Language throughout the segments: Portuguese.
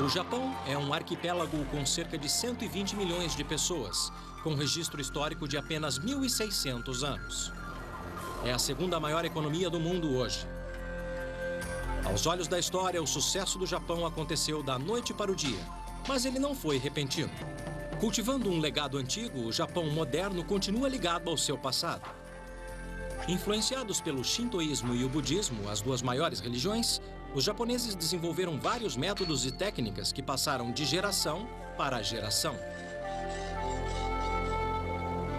O Japão é um arquipélago com cerca de 120 milhões de pessoas, com registro histórico de apenas 1.600 anos. É a segunda maior economia do mundo hoje. Aos olhos da história, o sucesso do Japão aconteceu da noite para o dia, mas ele não foi repentino. Cultivando um legado antigo, o Japão moderno continua ligado ao seu passado. Influenciados pelo shintoísmo e o budismo, as duas maiores religiões, os japoneses desenvolveram vários métodos e técnicas que passaram de geração para geração.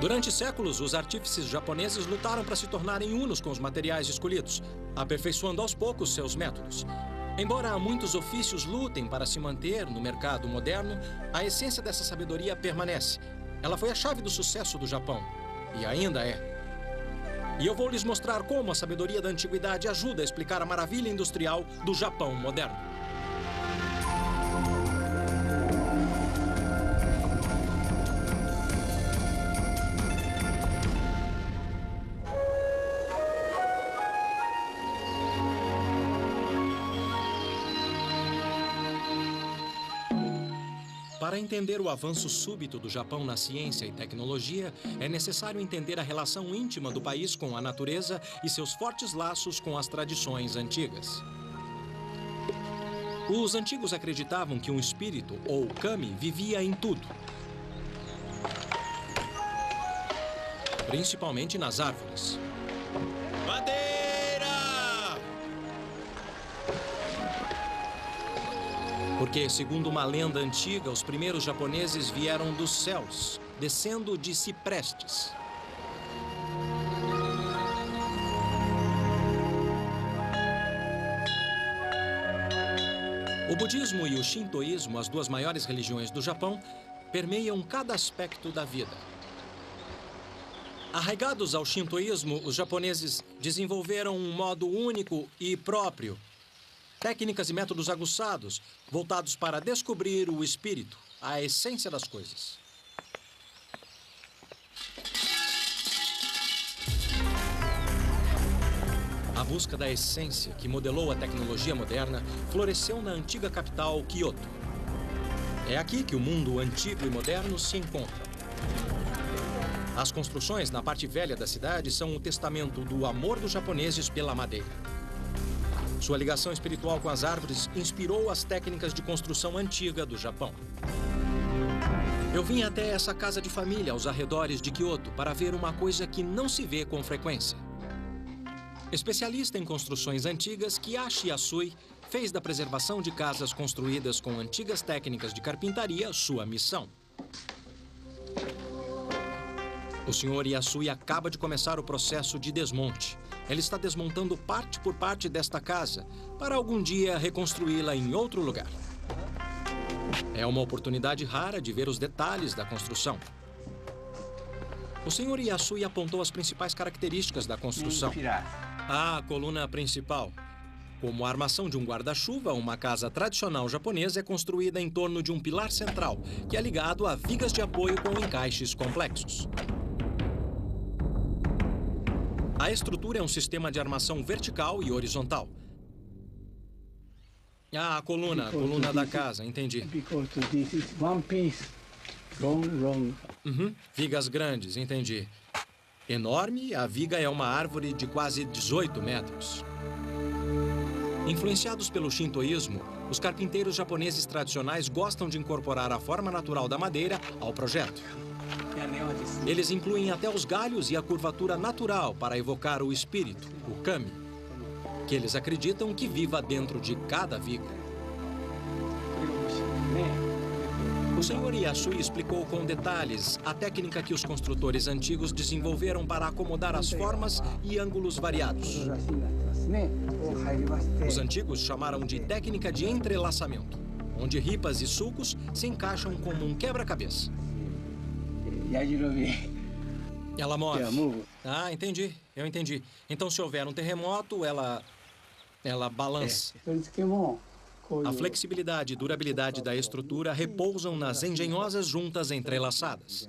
Durante séculos, os artífices japoneses lutaram para se tornarem unos com os materiais escolhidos, aperfeiçoando aos poucos seus métodos. Embora muitos ofícios lutem para se manter no mercado moderno, a essência dessa sabedoria permanece. Ela foi a chave do sucesso do Japão, e ainda é. E eu vou lhes mostrar como a sabedoria da antiguidade ajuda a explicar a maravilha industrial do Japão moderno. Para entender o avanço súbito do Japão na ciência e tecnologia, é necessário entender a relação íntima do país com a natureza e seus fortes laços com as tradições antigas. Os antigos acreditavam que um espírito, ou kami, vivia em tudo. Principalmente nas árvores. Porque, segundo uma lenda antiga, os primeiros japoneses vieram dos céus, descendo de ciprestes. O budismo e o shintoísmo, as duas maiores religiões do Japão, permeiam cada aspecto da vida. Arraigados ao shintoísmo, os japoneses desenvolveram um modo único e próprio. Técnicas e métodos aguçados, voltados para descobrir o espírito, a essência das coisas. A busca da essência, que modelou a tecnologia moderna, floresceu na antiga capital, Kyoto. É aqui que o mundo antigo e moderno se encontram. As construções na parte velha da cidade são o testamento do amor dos japoneses pela madeira. Sua ligação espiritual com as árvores inspirou as técnicas de construção antiga do Japão. Eu vim até essa casa de família aos arredores de Kyoto para ver uma coisa que não se vê com frequência. Especialista em construções antigas, Kiyoshi Yasui fez da preservação de casas construídas com antigas técnicas de carpintaria sua missão. O Sr. Yasui acaba de começar o processo de desmonte. Ele está desmontando parte por parte desta casa para algum dia reconstruí-la em outro lugar. É uma oportunidade rara de ver os detalhes da construção. O Sr. Yasui apontou as principais características da construção. A coluna principal. Como a armação de um guarda-chuva, uma casa tradicional japonesa é construída em torno de um pilar central, que é ligado a vigas de apoio com encaixes complexos. A estrutura é um sistema de armação vertical e horizontal. A coluna da casa, entendi. Vigas grandes, entendi. Enorme, a viga é uma árvore de quase 18 metros. Influenciados pelo shintoísmo, os carpinteiros japoneses tradicionais gostam de incorporar a forma natural da madeira ao projeto. Eles incluem até os galhos e a curvatura natural para evocar o espírito, o kami, que eles acreditam que viva dentro de cada viga. O Sr. Yasui explicou com detalhes a técnica que os construtores antigos desenvolveram para acomodar as formas e ângulos variados. Os antigos chamaram de técnica de entrelaçamento, onde ripas e sulcos se encaixam como um quebra-cabeça. Ela move. Ah, entendi. Eu entendi. Então, se houver um terremoto, ela balança. A flexibilidade e durabilidade da estrutura repousam nas engenhosas juntas entrelaçadas.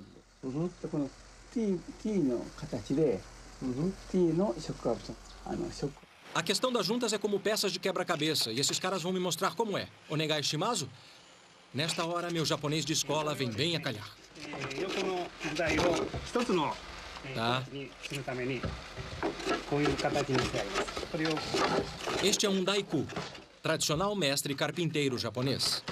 A questão das juntas é como peças de quebra-cabeça, e esses caras vão me mostrar como é. Onegai shimasu? Nesta hora, meu japonês de escola vem bem a calhar. Tá. Este é um daiku, tradicional mestre carpinteiro japonês.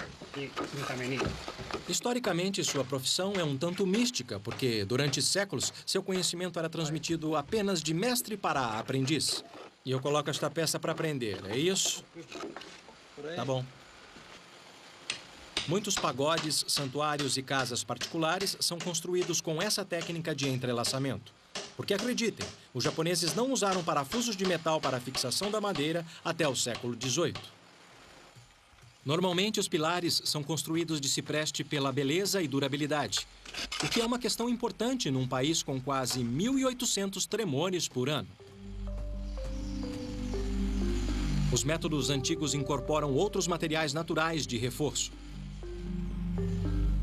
Historicamente, sua profissão é um tanto mística, porque durante séculos seu conhecimento era transmitido apenas de mestre para aprendiz. E eu coloco esta peça para aprender, é isso? Tá bom. Muitos pagodes, santuários e casas particulares são construídos com essa técnica de entrelaçamento. Porque acreditem, os japoneses não usaram parafusos de metal para a fixação da madeira até o século XVIII. Normalmente, os pilares são construídos de cipreste pela beleza e durabilidade, o que é uma questão importante num país com quase 1.800 tremores por ano. Os métodos antigos incorporam outros materiais naturais de reforço.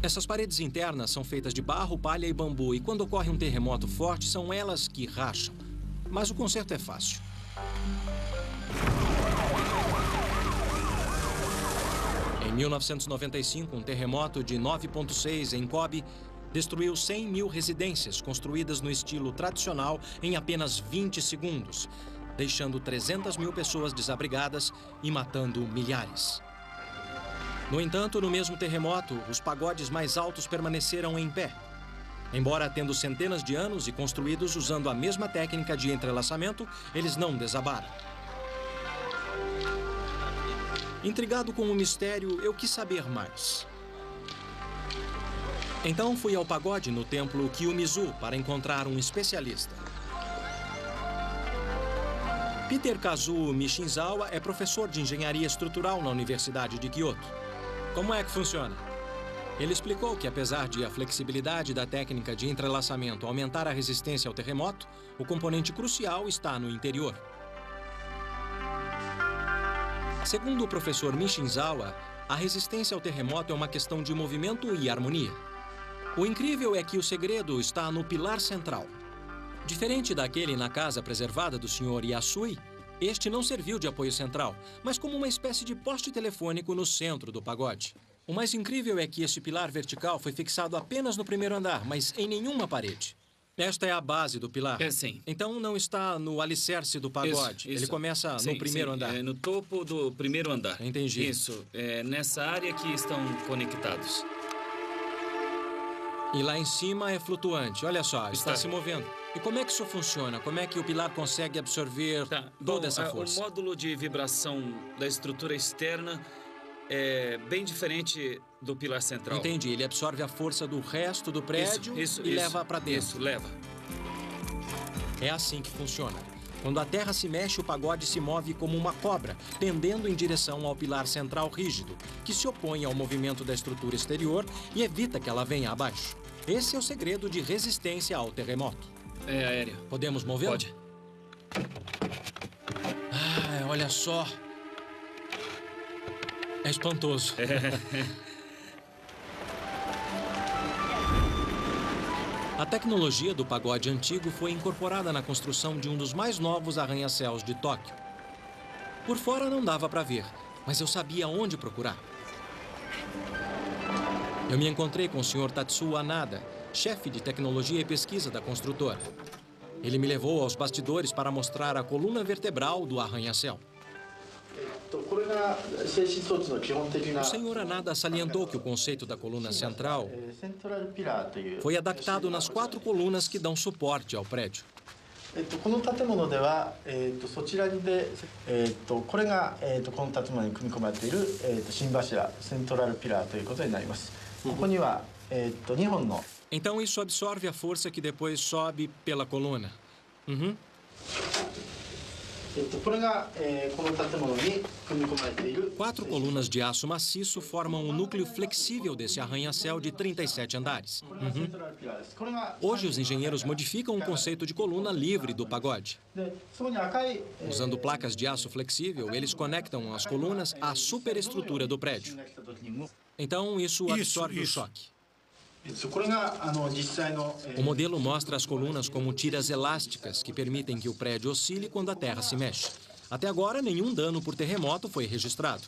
Essas paredes internas são feitas de barro, palha e bambu, e quando ocorre um terremoto forte, são elas que racham. Mas o conserto é fácil. Em 1995, um terremoto de 9,6 em Kobe destruiu 100 mil residências construídas no estilo tradicional em apenas 20 segundos, deixando 300 mil pessoas desabrigadas e matando milhares. No entanto, no mesmo terremoto, os pagodes mais altos permaneceram em pé. Embora tendo centenas de anos e construídos usando a mesma técnica de entrelaçamento, eles não desabaram. Intrigado com o mistério, eu quis saber mais. Então fui ao pagode no templo Kiyomizu para encontrar um especialista. Peter Kazuo Mishinzawa é professor de engenharia estrutural na Universidade de Kyoto. Como é que funciona? Ele explicou que, apesar de a flexibilidade da técnica de entrelaçamento aumentar a resistência ao terremoto, o componente crucial está no interior. Segundo o professor Mishinzawa, a resistência ao terremoto é uma questão de movimento e harmonia. O incrível é que o segredo está no pilar central. Diferente daquele na casa preservada do Sr. Yasui, este não serviu de apoio central, mas como uma espécie de poste telefônico no centro do pagode. O mais incrível é que este pilar vertical foi fixado apenas no primeiro andar, mas em nenhuma parede. Esta é a base do pilar. É, sim. Então não está no alicerce do pagode. Isso. Ele começa no primeiro andar. É no topo do primeiro andar. Entendi. Isso. É nessa área que estão conectados. E lá em cima é flutuante. Olha só, está se movendo. E como é que isso funciona? Como é que o pilar consegue absorver toda essa força? O módulo de vibração da estrutura externa é bem diferente do pilar central. Entendi. Ele absorve a força do resto do prédio e leva para dentro. Isso, leva. É assim que funciona. Quando a terra se mexe, o pagode se move como uma cobra, tendendo em direção ao pilar central rígido, que se opõe ao movimento da estrutura exterior e evita que ela venha abaixo. Esse é o segredo de resistência ao terremoto. É aérea. Podemos movê-lo? Pode. Ah, olha só. É espantoso. A tecnologia do pagode antigo foi incorporada na construção de um dos mais novos arranha-céus de Tóquio. Por fora não dava para ver, mas eu sabia onde procurar. Eu me encontrei com o Sr. Tatsuo Anada, chefe de tecnologia e pesquisa da construtora. Ele me levou aos bastidores para mostrar a coluna vertebral do arranha-céu. O Sr. Anada salientou que o conceito da coluna central foi adaptado nas 4 colunas que dão suporte ao prédio. Então isso absorve a força que depois sobe pela coluna. Uhum. 4 colunas de aço maciço formam o núcleo flexível desse arranha-céu de 37 andares. Uhum. Hoje, os engenheiros modificam o conceito de coluna livre do pagode. Usando placas de aço flexível, eles conectam as colunas à superestrutura do prédio. Então, isso absorve o choque. O modelo mostra as colunas como tiras elásticas que permitem que o prédio oscile quando a terra se mexe. Até agora, nenhum dano por terremoto foi registrado.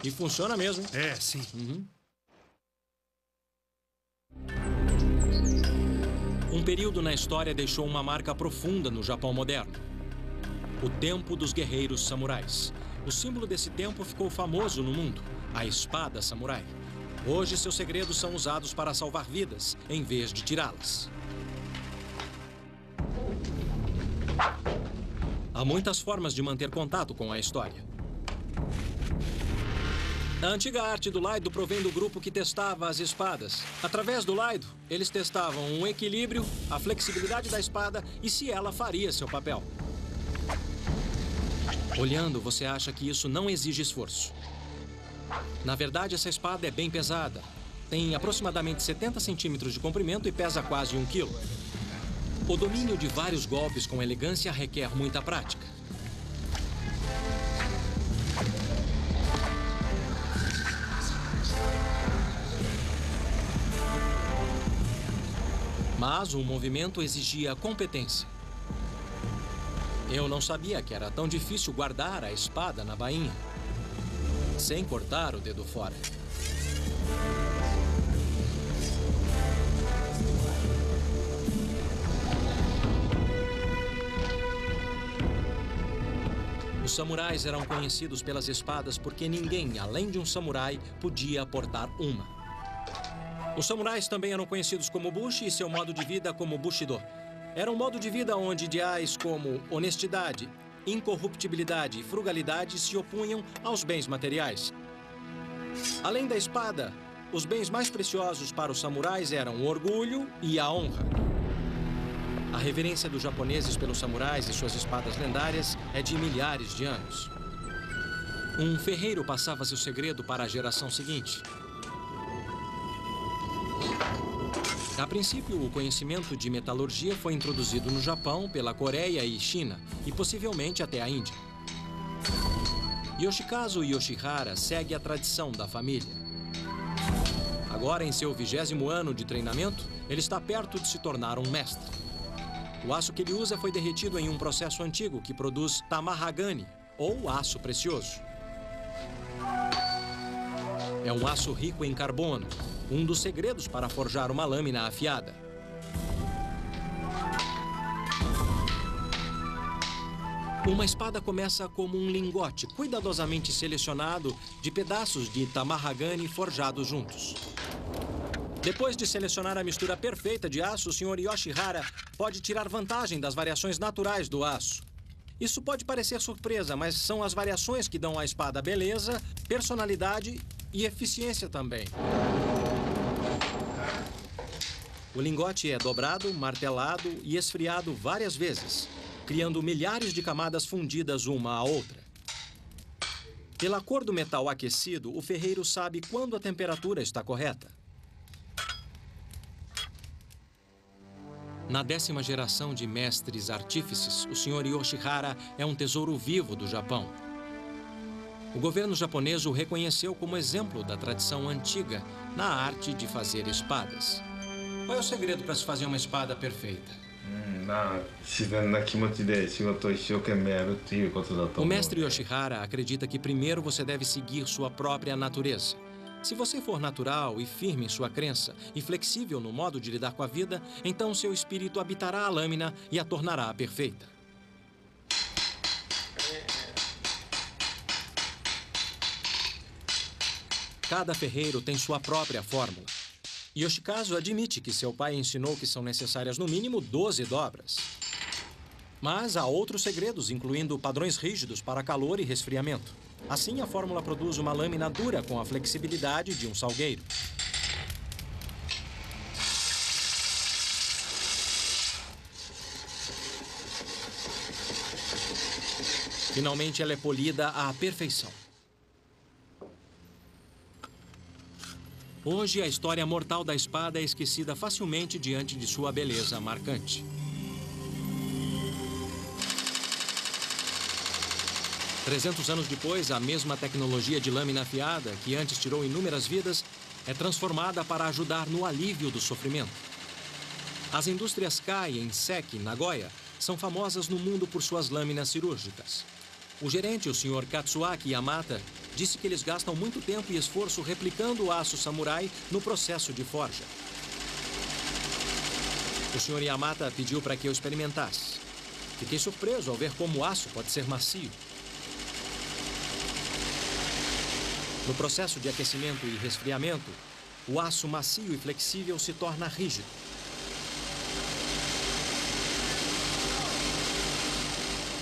E funciona mesmo. É, sim. Um período na história deixou uma marca profunda no Japão moderno. O tempo dos guerreiros samurais. O símbolo desse tempo ficou famoso no mundo, a espada samurai. Hoje, seus segredos são usados para salvar vidas, em vez de tirá-las. Há muitas formas de manter contato com a história. A antiga arte do Laido provém do grupo que testava as espadas. Através do Laido, eles testavam o equilíbrio, a flexibilidade da espada e se ela faria seu papel. Olhando, você acha que isso não exige esforço. Na verdade, essa espada é bem pesada. Tem aproximadamente 70 centímetros de comprimento e pesa quase 1 quilo. O domínio de vários golpes com elegância requer muita prática. Mas o movimento exigia competência. Eu não sabia que era tão difícil guardar a espada na bainha, sem cortar o dedo fora. Os samurais eram conhecidos pelas espadas porque ninguém, além de um samurai, podia portar uma. Os samurais também eram conhecidos como bushi e seu modo de vida como bushido. Era um modo de vida onde ideais como honestidade, incorruptibilidade e frugalidade se opunham aos bens materiais. Além da espada, os bens mais preciosos para os samurais eram o orgulho e a honra. A reverência dos japoneses pelos samurais e suas espadas lendárias é de milhares de anos. Um ferreiro passava seu segredo para a geração seguinte. A princípio, o conhecimento de metalurgia foi introduzido no Japão, pela Coreia e China, e possivelmente até a Índia. Yoshikazu Yoshihara segue a tradição da família. Agora, em seu 20º ano de treinamento, ele está perto de se tornar um mestre. O aço que ele usa foi derretido em um processo antigo que produz tamahagani, ou aço precioso. É um aço rico em carbono, um dos segredos para forjar uma lâmina afiada. Uma espada começa como um lingote cuidadosamente selecionado de pedaços de tamahagani forjados juntos. Depois de selecionar a mistura perfeita de aço, o Sr. Yoshihara pode tirar vantagem das variações naturais do aço. Isso pode parecer surpresa, mas são as variações que dão à espada beleza, personalidade e eficiência também. O lingote é dobrado, martelado e esfriado várias vezes, criando milhares de camadas fundidas uma à outra. Pela cor do metal aquecido, o ferreiro sabe quando a temperatura está correta. Na 10ª geração de mestres artífices, o Sr. Yoshihara é um tesouro vivo do Japão. O governo japonês o reconheceu como exemplo da tradição antiga na arte de fazer espadas. Qual é o segredo para se fazer uma espada perfeita? O mestre Yoshihara acredita que primeiro você deve seguir sua própria natureza. Se você for natural e firme em sua crença e flexível no modo de lidar com a vida, então seu espírito habitará a lâmina e a tornará perfeita. Cada ferreiro tem sua própria fórmula. Yoshikazu admite que seu pai ensinou que são necessárias no mínimo 12 dobras. Mas há outros segredos, incluindo padrões rígidos para calor e resfriamento. Assim, a fórmula produz uma lâmina dura com a flexibilidade de um salgueiro. Finalmente, ela é polida à perfeição. Hoje, a história mortal da espada é esquecida facilmente diante de sua beleza marcante. "300 anos depois, a mesma tecnologia de lâmina afiada, que antes tirou inúmeras vidas, é transformada para ajudar no alívio do sofrimento. As indústrias Kai, em Seki, Nagoya, são famosas no mundo por suas lâminas cirúrgicas. O gerente, o Sr. Katsuaki Yamata, disse que eles gastam muito tempo e esforço replicando o aço samurai no processo de forja. O Sr. Yamata pediu para que eu experimentasse. Fiquei surpreso ao ver como o aço pode ser macio. No processo de aquecimento e resfriamento, o aço macio e flexível se torna rígido.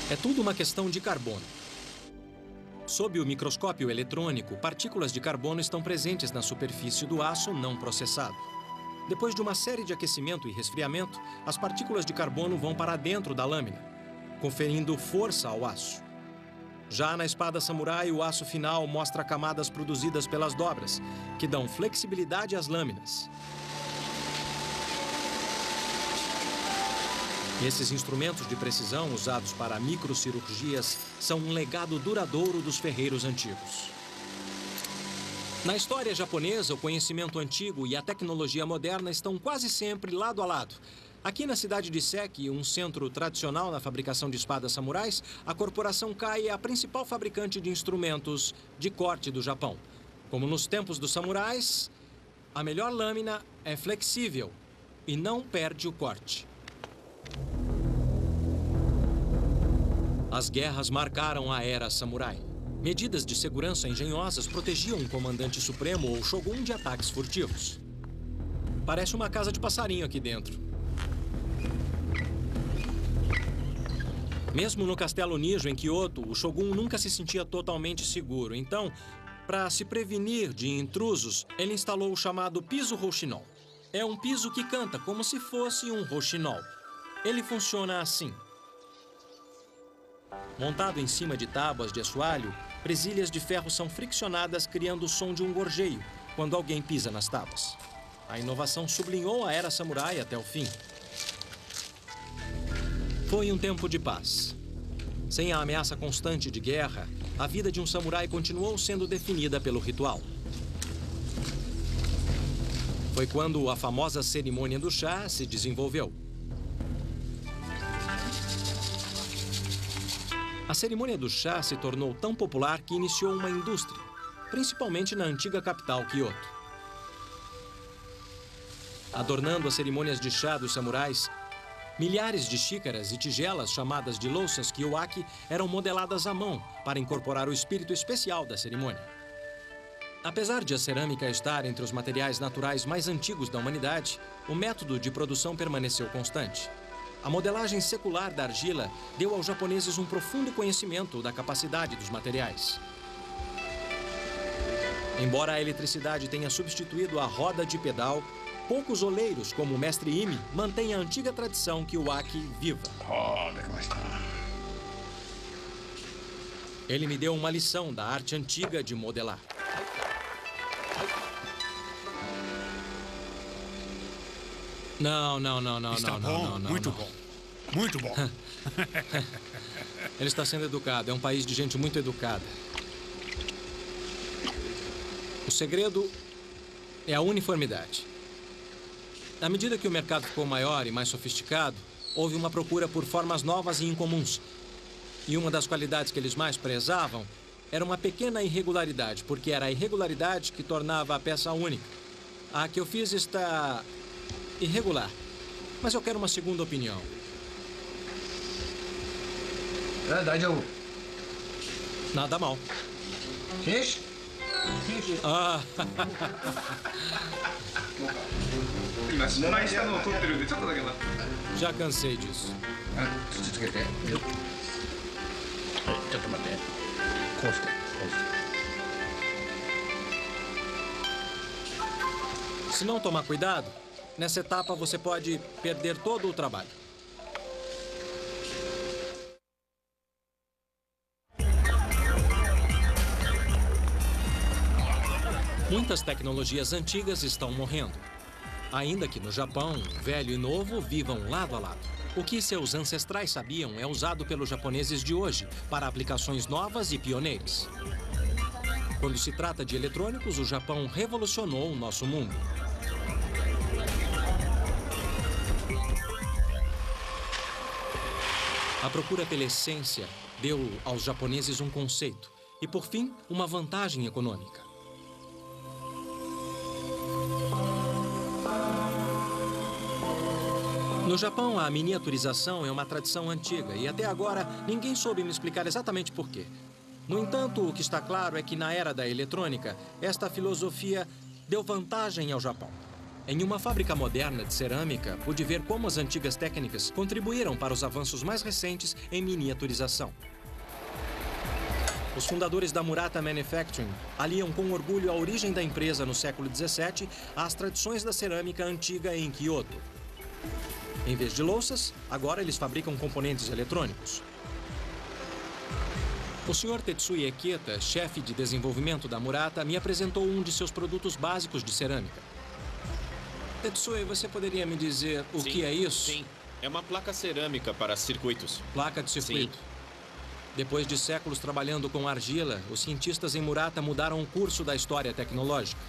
É tudo uma questão de carbono. Sob o microscópio eletrônico, partículas de carbono estão presentes na superfície do aço não processado. Depois de uma série de aquecimento e resfriamento, as partículas de carbono vão para dentro da lâmina, conferindo força ao aço. Já na espada samurai, o aço final mostra camadas produzidas pelas dobras, que dão flexibilidade às lâminas. Esses instrumentos de precisão usados para microcirurgias são um legado duradouro dos ferreiros antigos. Na história japonesa, o conhecimento antigo e a tecnologia moderna estão quase sempre lado a lado. Aqui na cidade de Seki, um centro tradicional na fabricação de espadas samurais, a corporação Kai é a principal fabricante de instrumentos de corte do Japão. Como nos tempos dos samurais, a melhor lâmina é flexível e não perde o corte. As guerras marcaram a era samurai. Medidas de segurança engenhosas protegiam o comandante supremo ou shogun de ataques furtivos. Parece uma casa de passarinho aqui dentro. Mesmo no Castelo Nijo, em Kyoto, o shogun nunca se sentia totalmente seguro. Então, para se prevenir de intrusos, ele instalou o chamado piso rouxinol. É um piso que canta como se fosse um rouxinol. Ele funciona assim. Montado em cima de tábuas de assoalho, presilhas de ferro são friccionadas, criando o som de um gorjeio quando alguém pisa nas tábuas. A inovação sublinhou a era samurai até o fim. Foi um tempo de paz. Sem a ameaça constante de guerra, a vida de um samurai continuou sendo definida pelo ritual. Foi quando a famosa cerimônia do chá se desenvolveu. A cerimônia do chá se tornou tão popular que iniciou uma indústria, principalmente na antiga capital, Kyoto. Adornando as cerimônias de chá dos samurais, milhares de xícaras e tigelas chamadas de louças kiwaki eram modeladas à mão para incorporar o espírito especial da cerimônia. Apesar de a cerâmica estar entre os materiais naturais mais antigos da humanidade, o método de produção permaneceu constante. A modelagem secular da argila deu aos japoneses um profundo conhecimento da capacidade dos materiais. Embora a eletricidade tenha substituído a roda de pedal, poucos oleiros, como o mestre Imi, mantêm a antiga tradição kiwaki viva. Ele me deu uma lição da arte antiga de modelar. Não. Está bom, muito bom. Muito bom. Ele está sendo educado. É um país de gente muito educada. O segredo é a uniformidade. À medida que o mercado ficou maior e mais sofisticado, houve uma procura por formas novas e incomuns. E uma das qualidades que eles mais prezavam era uma pequena irregularidade, porque era a irregularidade que tornava a peça única. A que eu fiz está irregular, mas eu quero uma segunda opinião. Nada mal. Ah. Já cansei disso. Se não tomar cuidado, nessa etapa você pode perder todo o trabalho. Muitas tecnologias antigas estão morrendo. Ainda que no Japão, velho e novo vivam lado a lado. O que seus ancestrais sabiam é usado pelos japoneses de hoje para aplicações novas e pioneiras. Quando se trata de eletrônicos, o Japão revolucionou o nosso mundo. A procura pela essência deu aos japoneses um conceito e, por fim, uma vantagem econômica. No Japão, a miniaturização é uma tradição antiga e até agora ninguém soube me explicar exatamente por quê. No entanto, o que está claro é que na era da eletrônica, esta filosofia deu vantagem ao Japão. Em uma fábrica moderna de cerâmica, pude ver como as antigas técnicas contribuíram para os avanços mais recentes em miniaturização. Os fundadores da Murata Manufacturing aliam com orgulho a origem da empresa no século XVII às tradições da cerâmica antiga em Kyoto. Em vez de louças, agora eles fabricam componentes eletrônicos. O Sr. Tetsuya Ekita, chefe de desenvolvimento da Murata, me apresentou um de seus produtos básicos de cerâmica. Tetsuya, você poderia me dizer o que é isso? Sim, é uma placa cerâmica para circuitos. Placa de circuito. Sim. Depois de séculos trabalhando com argila, os cientistas em Murata mudaram o curso da história tecnológica.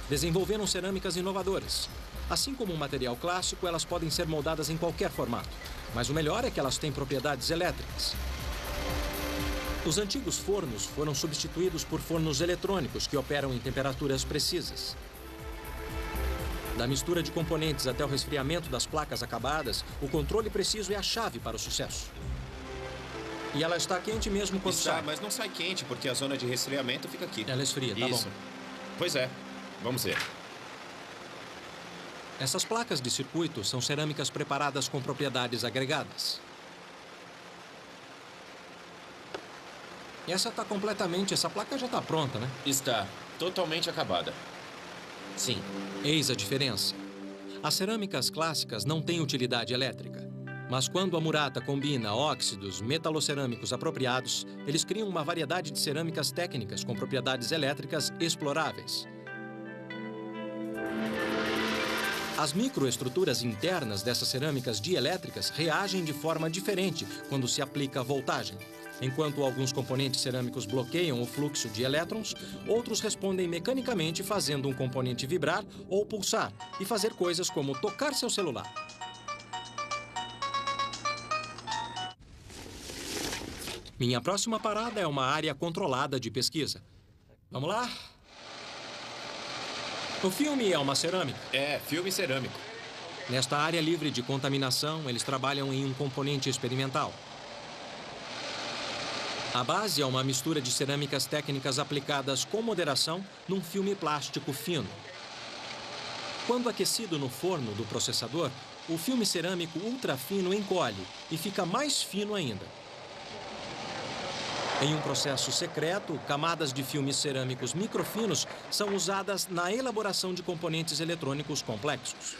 Desenvolveram cerâmicas inovadoras. Assim como um material clássico, elas podem ser moldadas em qualquer formato. Mas o melhor é que elas têm propriedades elétricas. Os antigos fornos foram substituídos por fornos eletrônicos que operam em temperaturas precisas. Da mistura de componentes até o resfriamento das placas acabadas, o controle preciso é a chave para o sucesso. E ela está quente mesmo quando sai. Mas não sai quente, porque a zona de resfriamento fica aqui. Ela esfria, tá bom. Pois é. Vamos ver. Essas placas de circuito são cerâmicas preparadas com propriedades agregadas. E essa placa já está pronta, né? Está totalmente acabada. Sim. Eis a diferença. As cerâmicas clássicas não têm utilidade elétrica. Mas quando a Murata combina óxidos metalocerâmicos apropriados, eles criam uma variedade de cerâmicas técnicas com propriedades elétricas exploráveis. As microestruturas internas dessas cerâmicas dielétricas reagem de forma diferente quando se aplica voltagem. Enquanto alguns componentes cerâmicos bloqueiam o fluxo de elétrons, outros respondem mecanicamente fazendo um componente vibrar ou pulsar e fazer coisas como tocar seu celular. Minha próxima parada é uma área controlada de pesquisa. Vamos lá? O filme é uma cerâmica? É, filme cerâmico. Nesta área livre de contaminação, eles trabalham em um componente experimental. A base é uma mistura de cerâmicas técnicas aplicadas com moderação num filme plástico fino. Quando aquecido no forno do processador, o filme cerâmico ultra fino encolhe e fica mais fino ainda. Em um processo secreto, camadas de filmes cerâmicos microfinos são usadas na elaboração de componentes eletrônicos complexos.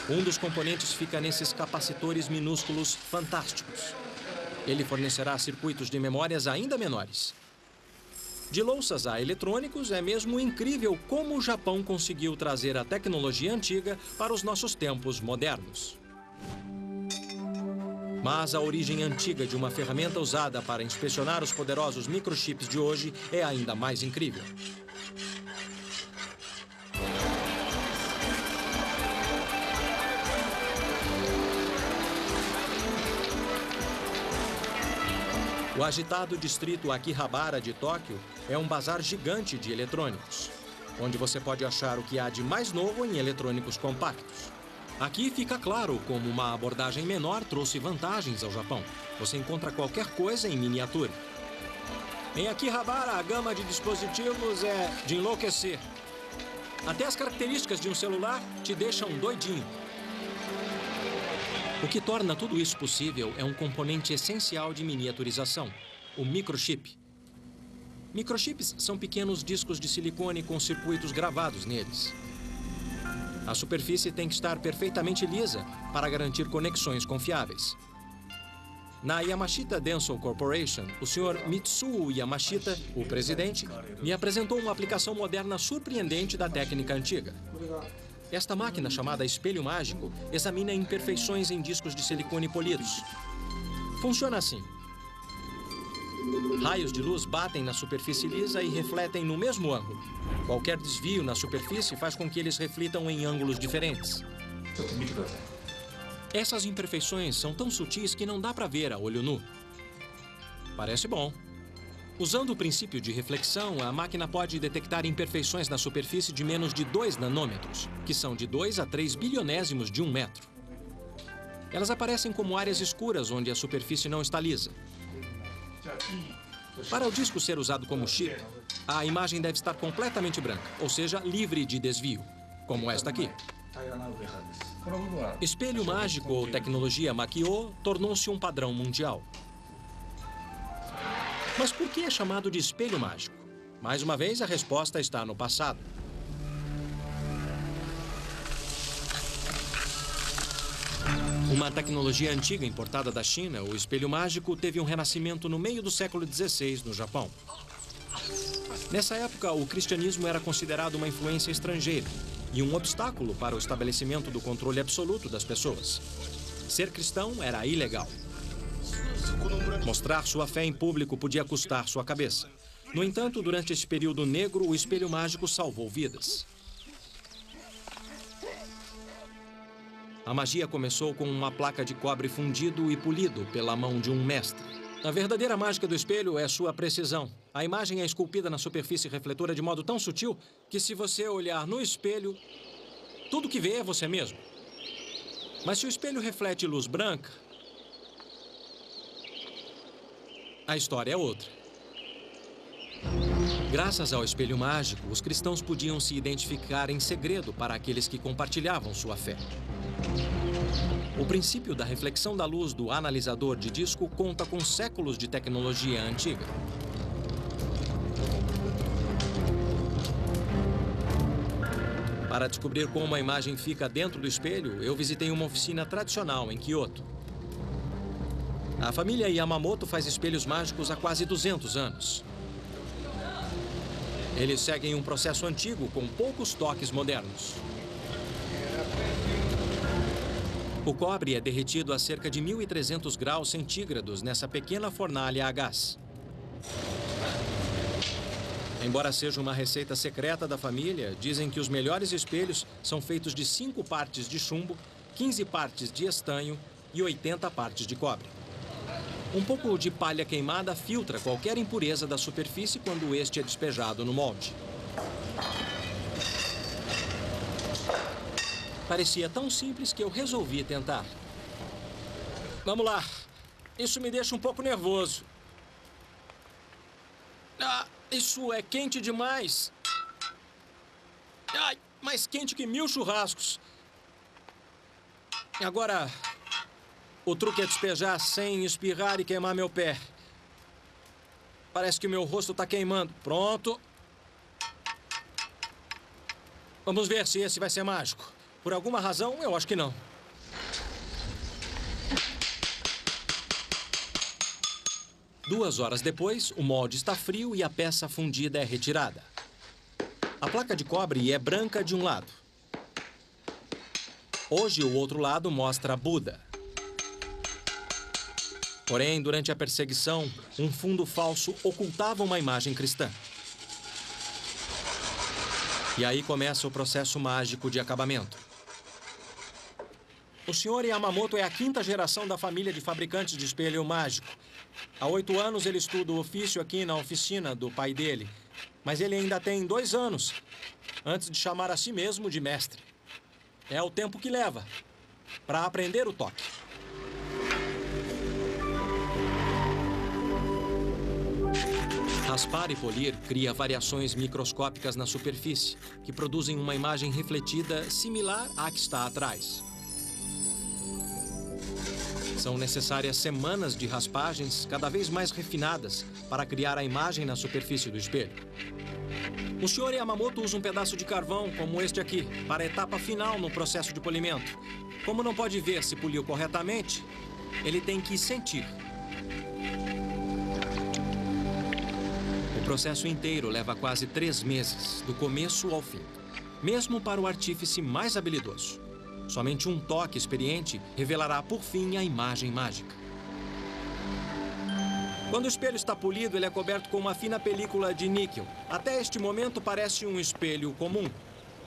Um dos componentes fica nesses capacitores minúsculos fantásticos. Ele fornecerá circuitos de memórias ainda menores. De louças a eletrônicos, é mesmo incrível como o Japão conseguiu trazer a tecnologia antiga para os nossos tempos modernos. Mas a origem antiga de uma ferramenta usada para inspecionar os poderosos microchips de hoje é ainda mais incrível. O agitado distrito Akihabara de Tóquio é um bazar gigante de eletrônicos, onde você pode achar o que há de mais novo em eletrônicos compactos. Aqui fica claro como uma abordagem menor trouxe vantagens ao Japão. Você encontra qualquer coisa em miniatura. Em Akihabara, a gama de dispositivos é de enlouquecer. Até as características de um celular te deixam doidinho. O que torna tudo isso possível é um componente essencial de miniaturização, o microchip. Microchips são pequenos discos de silicone com circuitos gravados neles. A superfície tem que estar perfeitamente lisa para garantir conexões confiáveis. Na Yamashita Denso Corporation, o Sr. Mitsuo Yamashita, o presidente, me apresentou uma aplicação moderna surpreendente da técnica antiga. Esta máquina, chamada espelho mágico, examina imperfeições em discos de silicone polidos. Funciona assim. Raios de luz batem na superfície lisa e refletem no mesmo ângulo. Qualquer desvio na superfície faz com que eles reflitam em ângulos diferentes. Essas imperfeições são tão sutis que não dá para ver a olho nu. Parece bom. Usando o princípio de reflexão, a máquina pode detectar imperfeições na superfície de menos de 2 nanômetros, que são de 2 a 3 bilionésimos de 1 metro. Elas aparecem como áreas escuras onde a superfície não está lisa. Para o disco ser usado como chip, a imagem deve estar completamente branca, ou seja, livre de desvio, como esta aqui. Espelho mágico ou tecnologia Makio tornou-se um padrão mundial. Mas por que é chamado de espelho mágico? Mais uma vez, a resposta está no passado. Uma tecnologia antiga importada da China, o espelho mágico teve um renascimento no meio do século XVI no Japão. Nessa época, o cristianismo era considerado uma influência estrangeira e um obstáculo para o estabelecimento do controle absoluto das pessoas. Ser cristão era ilegal. Mostrar sua fé em público podia custar sua cabeça. No entanto, durante esse período negro, o espelho mágico salvou vidas. A magia começou com uma placa de cobre fundido e polido pela mão de um mestre. A verdadeira mágica do espelho é sua precisão. A imagem é esculpida na superfície refletora de modo tão sutil que, se você olhar no espelho, tudo que vê é você mesmo. Mas se o espelho reflete luz branca, a história é outra. Graças ao espelho mágico, os cristãos podiam se identificar em segredo para aqueles que compartilhavam sua fé. O princípio da reflexão da luz do analisador de disco conta com séculos de tecnologia antiga. Para descobrir como a imagem fica dentro do espelho, eu visitei uma oficina tradicional em Kyoto. A família Yamamoto faz espelhos mágicos há quase 200 anos. Eles seguem um processo antigo com poucos toques modernos. O cobre é derretido a cerca de 1.300 graus centígrados nessa pequena fornalha a gás. Embora seja uma receita secreta da família, dizem que os melhores espelhos são feitos de 5 partes de chumbo, 15 partes de estanho e 80 partes de cobre. Um pouco de palha queimada filtra qualquer impureza da superfície quando este é despejado no molde. Parecia tão simples que eu resolvi tentar. Vamos lá. Isso me deixa um pouco nervoso. Ah, isso é quente demais. Ai, mais quente que 1000 churrascos. Agora, o truque é despejar sem espirrar e queimar meu pé. Parece que o meu rosto está queimando. Pronto. Vamos ver se esse vai ser mágico. Por alguma razão, eu acho que não. Duas horas depois, o molde está frio e a peça fundida é retirada. A placa de cobre é branca de um lado. Hoje, o outro lado mostra Buda. Porém, durante a perseguição, um fundo falso ocultava uma imagem cristã. E aí começa o processo mágico de acabamento. O Sr. Yamamoto é a 5ª geração da família de fabricantes de espelho mágico. Há 8 anos ele estuda o ofício aqui na oficina do pai dele. Mas ele ainda tem 2 anos antes de chamar a si mesmo de mestre. É o tempo que leva para aprender o toque. Raspar e polir cria variações microscópicas na superfície, que produzem uma imagem refletida similar à que está atrás. São necessárias semanas de raspagens cada vez mais refinadas para criar a imagem na superfície do espelho. O Sr. Yamamoto usa um pedaço de carvão, como este aqui, para a etapa final no processo de polimento. Como não pode ver se poliu corretamente, ele tem que sentir. O processo inteiro leva quase 3 meses, do começo ao fim. Mesmo para o artífice mais habilidoso. Somente um toque experiente revelará, por fim, a imagem mágica. Quando o espelho está polido, ele é coberto com uma fina película de níquel. Até este momento, parece um espelho comum.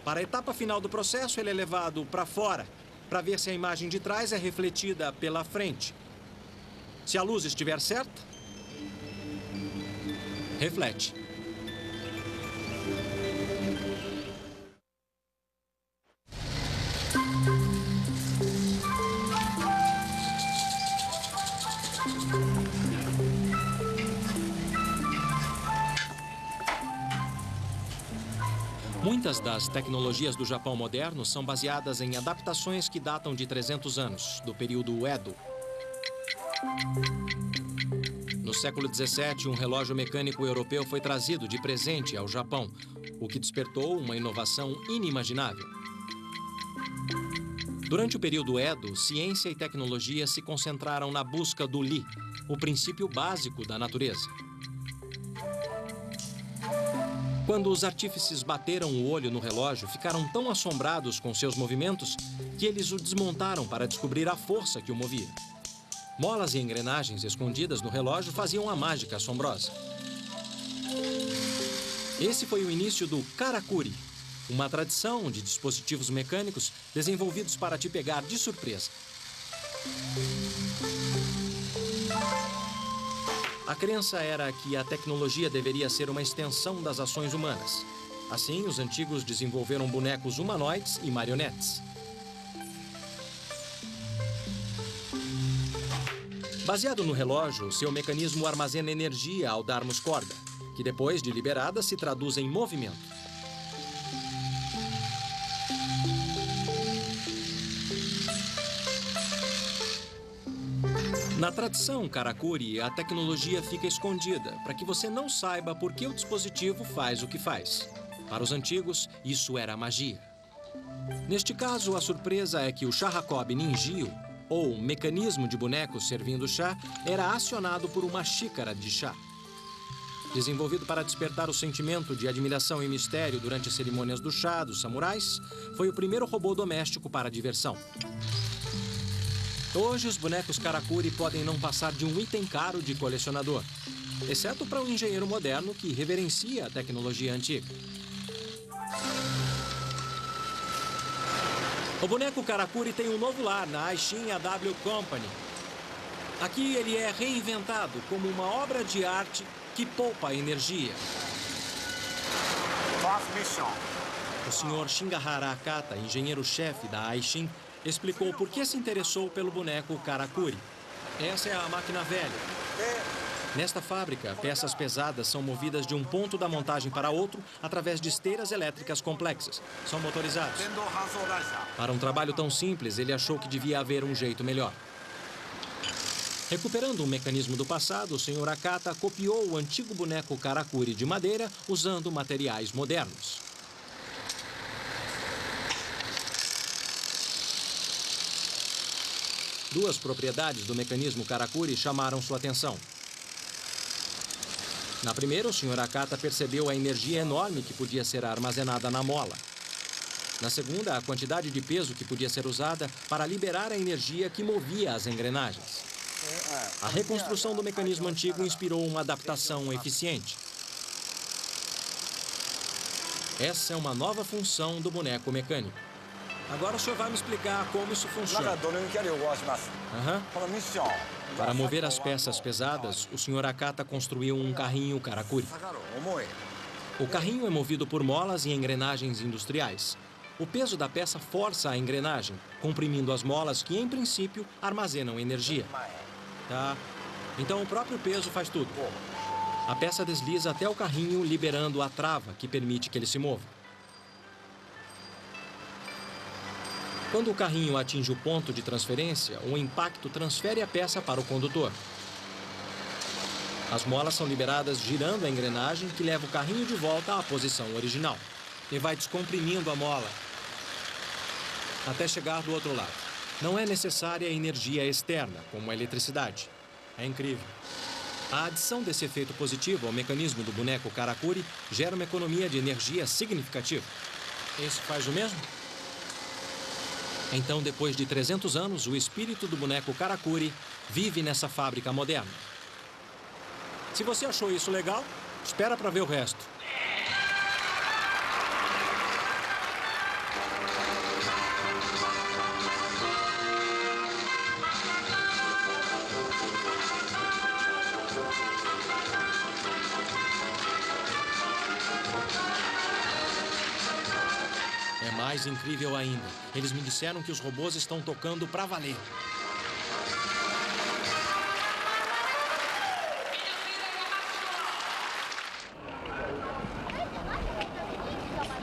Para a etapa final do processo, ele é levado para fora para ver se a imagem de trás é refletida pela frente. Se a luz estiver certa, reflete. Muitas das tecnologias do Japão moderno são baseadas em adaptações que datam de 300 anos, do período Edo. No século XVII, um relógio mecânico europeu foi trazido de presente ao Japão, o que despertou uma inovação inimaginável. Durante o período Edo, ciência e tecnologia se concentraram na busca do Li, o princípio básico da natureza. Quando os artífices bateram o olho no relógio, ficaram tão assombrados com seus movimentos que eles o desmontaram para descobrir a força que o movia. Molas e engrenagens escondidas no relógio faziam a mágica assombrosa. Esse foi o início do karakuri, uma tradição de dispositivos mecânicos desenvolvidos para te pegar de surpresa. A crença era que a tecnologia deveria ser uma extensão das ações humanas. Assim, os antigos desenvolveram bonecos humanoides e marionetes. Baseado no relógio, seu mecanismo armazena energia ao darmos corda, que depois de liberada se traduz em movimento. Na tradição karakuri, a tecnologia fica escondida para que você não saiba por que o dispositivo faz o que faz. Para os antigos, isso era magia. Neste caso, a surpresa é que o Shahakobi Ninjio, ou mecanismo de bonecos servindo chá, era acionado por uma xícara de chá. Desenvolvido para despertar o sentimento de admiração e mistério durante as cerimônias do chá dos samurais, foi o primeiro robô doméstico para a diversão. Hoje, os bonecos karakuri podem não passar de um item caro de colecionador, exceto para um engenheiro moderno que reverencia a tecnologia antiga. O boneco karakuri tem um novo lar na Aishin AW Company. Aqui ele é reinventado como uma obra de arte que poupa energia. O Sr. Shingahara Akata, engenheiro-chefe da Aishin, explicou por que se interessou pelo boneco karakuri. Essa é a máquina velha. Nesta fábrica, peças pesadas são movidas de um ponto da montagem para outro através de esteiras elétricas complexas. São motorizados. Para um trabalho tão simples, ele achou que devia haver um jeito melhor. Recuperando um mecanismo do passado, o Sr. Akata copiou o antigo boneco karakuri de madeira usando materiais modernos. Duas propriedades do mecanismo karakuri chamaram sua atenção. Na primeira, o Sr. Akata percebeu a energia enorme que podia ser armazenada na mola. Na segunda, a quantidade de peso que podia ser usada para liberar a energia que movia as engrenagens. A reconstrução do mecanismo antigo inspirou uma adaptação eficiente. Essa é uma nova função do boneco mecânico. Agora o senhor vai me explicar como isso funciona. Para mover as peças pesadas, o Sr. Akata construiu um carrinho karakuri. O carrinho é movido por molas e engrenagens industriais. O peso da peça força a engrenagem, comprimindo as molas que, em princípio, armazenam energia. Tá? Então o próprio peso faz tudo. A peça desliza até o carrinho, liberando a trava que permite que ele se mova. Quando o carrinho atinge o ponto de transferência, o impacto transfere a peça para o condutor. As molas são liberadas girando a engrenagem que leva o carrinho de volta à posição original. E vai descomprimindo a mola até chegar do outro lado. Não é necessária energia externa, como a eletricidade. É incrível. A adição desse efeito positivo ao mecanismo do boneco karakuri gera uma economia de energia significativa. Esse faz o mesmo? Então, depois de 300 anos, o espírito do boneco karakuri vive nessa fábrica moderna. Se você achou isso legal, espera para ver o resto. É mais incrível ainda. Eles me disseram que os robôs estão tocando pra valer.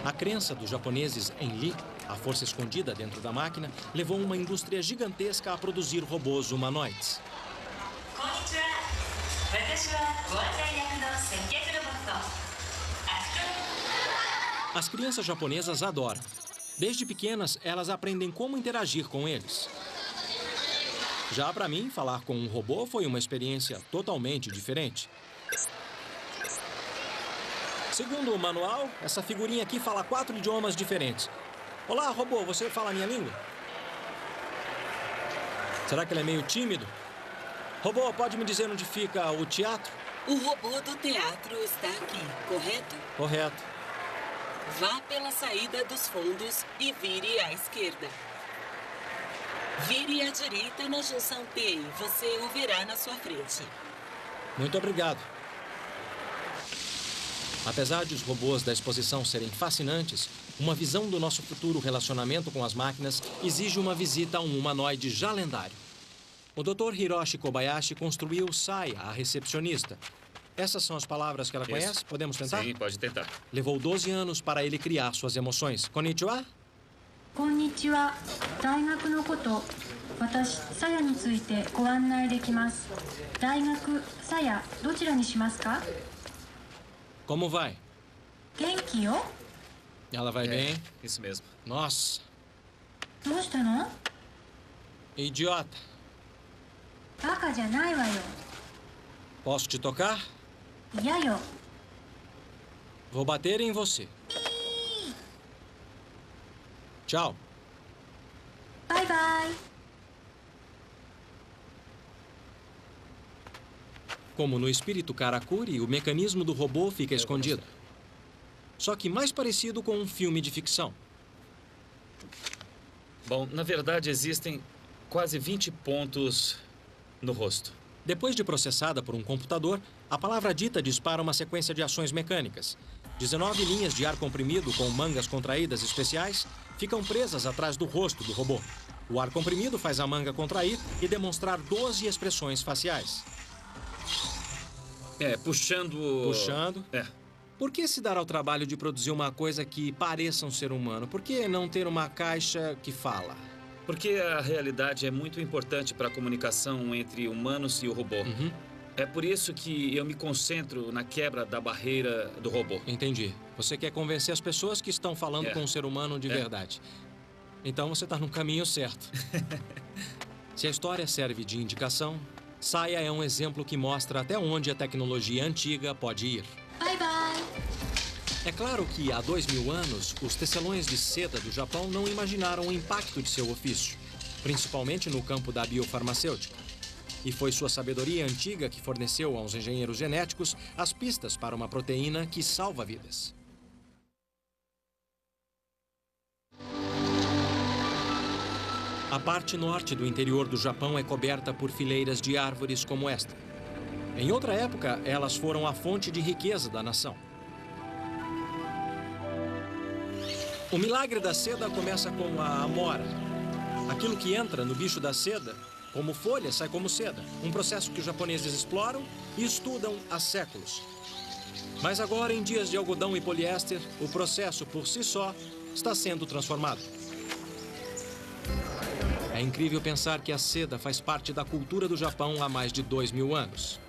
A crença dos japoneses em Lee, a força escondida dentro da máquina, levou uma indústria gigantesca a produzir robôs humanoides. As crianças japonesas adoram. Desde pequenas, elas aprendem como interagir com eles. Já para mim, falar com um robô foi uma experiência totalmente diferente. Segundo o manual, essa figurinha aqui fala 4 idiomas diferentes. Olá, robô, você fala a minha língua? Será que ele é meio tímido? Robô, pode me dizer onde fica o teatro? O robô do teatro está aqui, correto? Correto. Vá pela saída dos fundos e vire à esquerda. Vire à direita na junção T e você o verá na sua frente. Muito obrigado. Apesar de os robôs da exposição serem fascinantes, uma visão do nosso futuro relacionamento com as máquinas exige uma visita a um humanoide já lendário. O Dr. Hiroshi Kobayashi construiu Saya, a recepcionista. Essas são as palavras que ela conhece? Podemos tentar? Sim, pode tentar. Levou 12 anos para ele criar suas emoções. Konnichiwa? Konnichiwa. 大学のこと、私、さやについてご案内できます。大学、さや、どちらにしますか? Como vai? 元気よ。 Ela vai bem? Isso mesmo. Nossa, どうしたの? idiota. バカじゃないわよ。 Posso te tocar? 嫌よ。 Vou bater em você. Tchau. バイバイ。 Como no espírito Karakuri, o mecanismo do robô fica escondido. Só que mais parecido com um filme de ficção. Bom, na verdade existem quase 20 pontos no rosto. Depois de processada por um computador, a palavra dita dispara uma sequência de ações mecânicas. 19 linhas de ar comprimido com mangas contraídas especiais ficam presas atrás do rosto do robô. O ar comprimido faz a manga contrair e demonstrar 12 expressões faciais. Puxando... Puxando. Por que se dar ao trabalho de produzir uma coisa que pareça um ser humano? Por que não ter uma caixa que fala? Porque a realidade é muito importante para a comunicação entre humanos e o robô. É por isso que eu me concentro na quebra da barreira do robô. Entendi. Você quer convencer as pessoas que estão falando com um ser humano de verdade. Então você está no caminho certo. Se a história serve de indicação, Saya é um exemplo que mostra até onde a tecnologia antiga pode ir. Bye, bye. É claro que há 2000 anos, os tecelões de seda do Japão não imaginaram o impacto de seu ofício, principalmente no campo da biofarmacêutica. E foi sua sabedoria antiga que forneceu aos engenheiros genéticos as pistas para uma proteína que salva vidas. A parte norte do interior do Japão é coberta por fileiras de árvores como esta. Em outra época, elas foram a fonte de riqueza da nação. O milagre da seda começa com a amora. Aquilo que entra no bicho da seda, como folha, sai como seda. Um processo que os japoneses exploram e estudam há séculos. Mas agora, em dias de algodão e poliéster, o processo por si só está sendo transformado. É incrível pensar que a seda faz parte da cultura do Japão há mais de 2000 anos.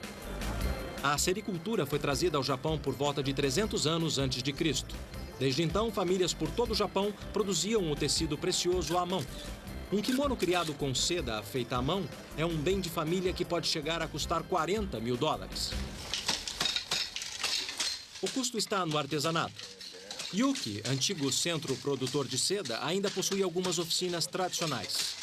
A sericultura foi trazida ao Japão por volta de 300 anos antes de Cristo. Desde então, famílias por todo o Japão produziam o tecido precioso à mão. Um kimono criado com seda feita à mão é um bem de família que pode chegar a custar $40 mil. O custo está no artesanato. Yuki, antigo centro produtor de seda, ainda possui algumas oficinas tradicionais.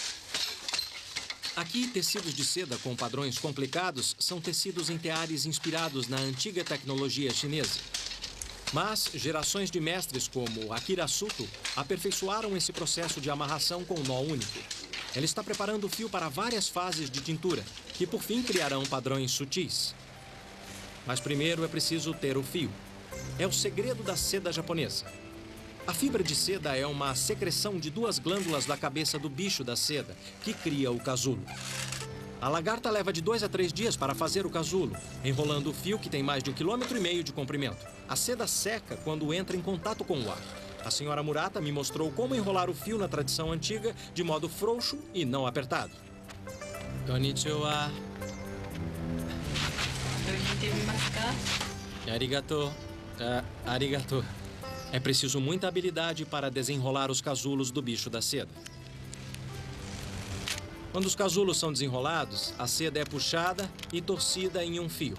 Aqui, tecidos de seda com padrões complicados são tecidos em teares inspirados na antiga tecnologia chinesa. Mas gerações de mestres como Akira Suto aperfeiçoaram esse processo de amarração com nó único. Ele está preparando o fio para várias fases de tintura, que por fim criarão padrões sutis. Mas primeiro é preciso ter o fio. É o segredo da seda japonesa. A fibra de seda é uma secreção de duas glândulas da cabeça do bicho da seda, que cria o casulo. A lagarta leva de 2 a 3 dias para fazer o casulo, enrolando o fio que tem mais de 1,5 km de comprimento. A seda seca quando entra em contato com o ar. A senhora Murata me mostrou como enrolar o fio na tradição antiga de modo frouxo e não apertado. Konnichiwa. Arigato. Arigato. É preciso muita habilidade para desenrolar os casulos do bicho da seda. Quando os casulos são desenrolados, a seda é puxada e torcida em um fio.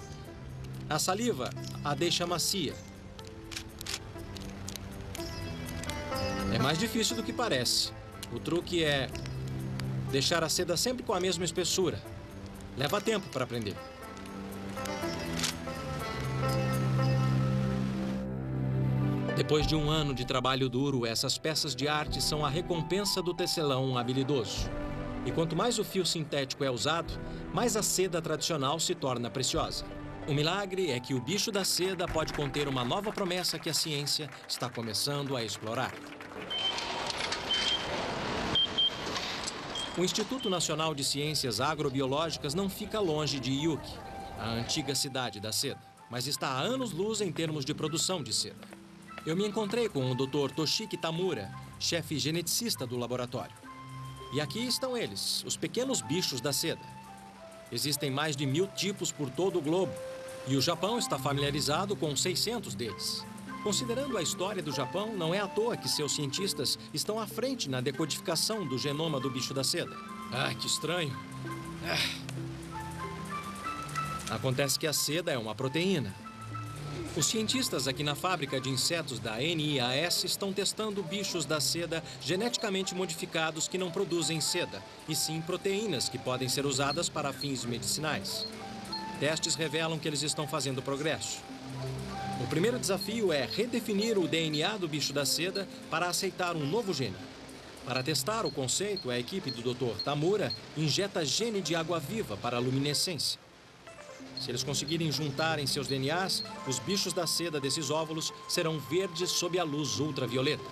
A saliva a deixa macia. É mais difícil do que parece. O truque é deixar a seda sempre com a mesma espessura. Leva tempo para aprender. Depois de um ano de trabalho duro, essas peças de arte são a recompensa do tecelão habilidoso. E quanto mais o fio sintético é usado, mais a seda tradicional se torna preciosa. O milagre é que o bicho da seda pode conter uma nova promessa que a ciência está começando a explorar. O Instituto Nacional de Ciências Agrobiológicas não fica longe de Yuki, a antiga cidade da seda, mas está a anos-luz em termos de produção de seda. Eu me encontrei com o Dr. Toshiki Tamura, chefe geneticista do laboratório. E aqui estão eles, os pequenos bichos da seda. Existem mais de 1000 tipos por todo o globo, e o Japão está familiarizado com 600 deles. Considerando a história do Japão, não é à toa que seus cientistas estão à frente na decodificação do genoma do bicho da seda. Ah, que estranho. Acontece que a seda é uma proteína. Os cientistas aqui na fábrica de insetos da NIAS estão testando bichos da seda geneticamente modificados que não produzem seda, e sim proteínas que podem ser usadas para fins medicinais. Testes revelam que eles estão fazendo progresso. O primeiro desafio é redefinir o DNA do bicho da seda para aceitar um novo gene. Para testar o conceito, a equipe do Dr. Tamura injeta gene de água-viva para a luminescência. Se eles conseguirem juntar em seus DNAs, os bichos da seda desses óvulos serão verdes sob a luz ultravioleta.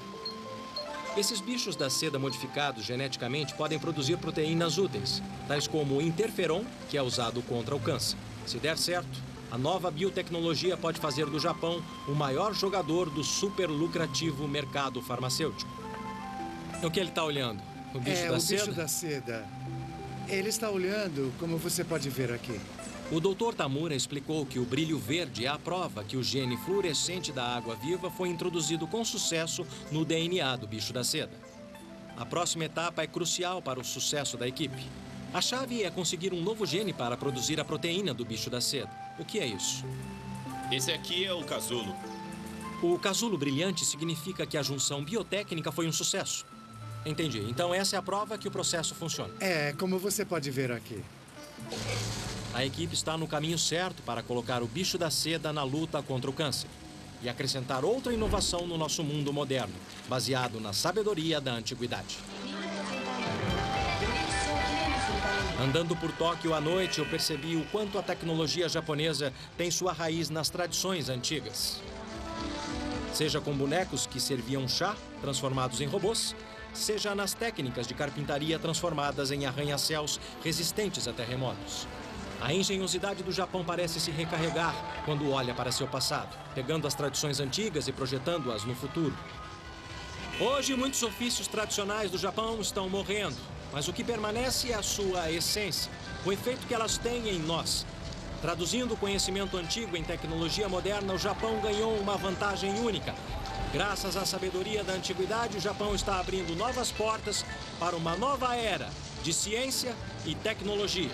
Esses bichos da seda modificados geneticamente podem produzir proteínas úteis, tais como o interferon, que é usado contra o câncer. Se der certo, a nova biotecnologia pode fazer do Japão o maior jogador do super lucrativo mercado farmacêutico. O que ele está olhando? O bicho da seda? É, o bicho da seda. Ele está olhando, como você pode ver aqui. O Dr. Tamura explicou que o brilho verde é a prova que o gene fluorescente da água-viva foi introduzido com sucesso no DNA do bicho da seda. A próxima etapa é crucial para o sucesso da equipe. A chave é conseguir um novo gene para produzir a proteína do bicho da seda. O que é isso? Esse aqui é o casulo. O casulo brilhante significa que a junção biotécnica foi um sucesso. Entendi. Então essa é a prova que o processo funciona. É, como você pode ver aqui. A equipe está no caminho certo para colocar o bicho da seda na luta contra o câncer e acrescentar outra inovação no nosso mundo moderno, baseado na sabedoria da antiguidade. Andando por Tóquio à noite, eu percebi o quanto a tecnologia japonesa tem sua raiz nas tradições antigas. Seja com bonecos que serviam chá, transformados em robôs, seja nas técnicas de carpintaria transformadas em arranha-céus resistentes a terremotos. A engenhosidade do Japão parece se recarregar quando olha para seu passado, pegando as tradições antigas e projetando-as no futuro. Hoje, muitos ofícios tradicionais do Japão estão morrendo, mas o que permanece é a sua essência, o efeito que elas têm em nós. Traduzindo o conhecimento antigo em tecnologia moderna, o Japão ganhou uma vantagem única. Graças à sabedoria da antiguidade, o Japão está abrindo novas portas para uma nova era de ciência e tecnologia.